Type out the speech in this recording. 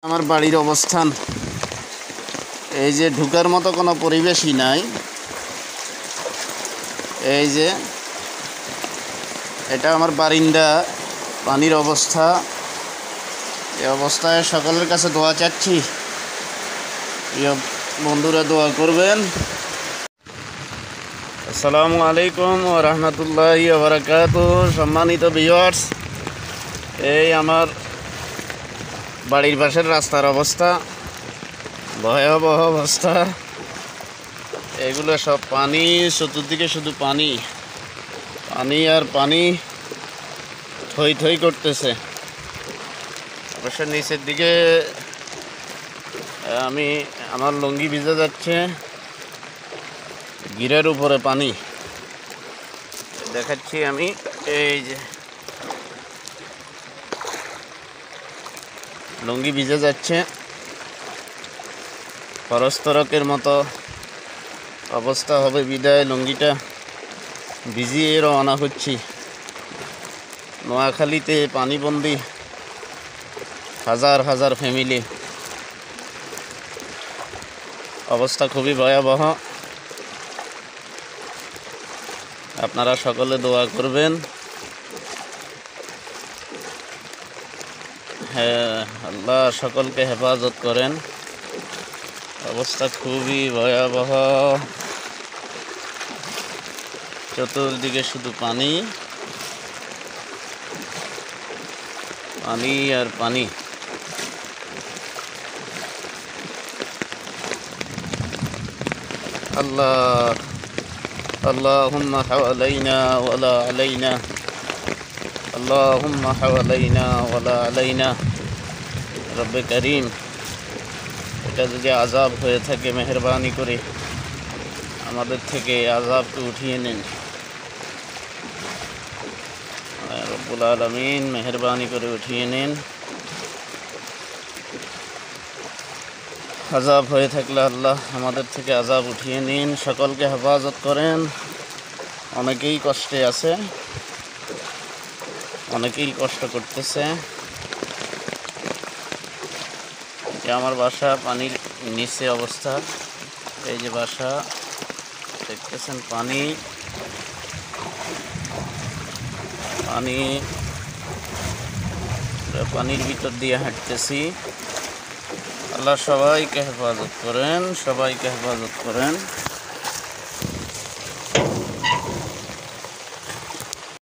আমার বাড়ির অবস্থান এই যে ঢুকার মতো কোনো পরিবেশই নাই। এই যে এটা আমার বারিন্দা, পানির অবস্থা। এই অবস্থায় সকলের কাছে দোয়া চাচ্ছি, প্রিয় বন্ধুরা দোয়া করবেন। আসসালামু আলাইকুম ওয়া রাহমাতুল্লাহি ওয়া বারাকাতুহু। সম্মানিত ভিউয়ার্স, এই আমার বাড়ির পাশের রাস্তার অবস্থা, ভয়াবহ অবস্থা। এগুলো সব পানি, চতুর্দিকে শুধু পানি, পানি আর পানি, থই থই করতেছে। অবশ্য নিচের দিকে আমার লুঙ্গি ভিজে যাচ্ছে, গিরের উপরে পানি দেখাচ্ছি আমি। এই যে লুঙ্গি ভিজে যাচ্ছে, খরস্তরকের মতো অবস্থা হবে বিদায় লুঙ্গিটা ভিজিয়ে রওনা হচ্ছি। নোয়াখালীতে পানিবন্দী হাজার হাজার ফ্যামিলি, অবস্থা খুবই ভয়াবহ। আপনারা সকলে দোয়া করবেন। হ্যাঁ, আল্লাহ সকলকে হেফাজত করেন। অবস্থা খুবই ভয়াবহ, চতুর্দিকে শুধু পানি, পানি আর পানি। আল্লাহ আল্লাহুম্মা হাওয়ালাইনা ওয়ালা আলাইনা, আল্লাহুম্মা হাওয়ালাইনা ওয়ালা আলাইনা। রব্বে কারীম, এটা যদি আযাব হয়ে থাকে, মেহেরবানি করে আমাদের থেকে আযাবকে উঠিয়ে নেন। রব্বুল আলামিন মেহেরবানি করে উঠিয়ে নেন। আযাব হয়ে থাকলে আল্লাহ আমাদের থেকে আযাব উঠিয়ে নিন, সকলকে হেফাজত করেন। অনেকেই কষ্টে আছে, অনেকেই কষ্ট করতেছে। আমার বাসা পানির নিচে অবস্থা। এই যে বাসা দেখতেছেন, পানি পানি পানির ভিতর দিয়ে হাঁটতেছি। আল্লাহ সবাইকে হেফাজত করেন, সবাইকে হেফাজত করেন।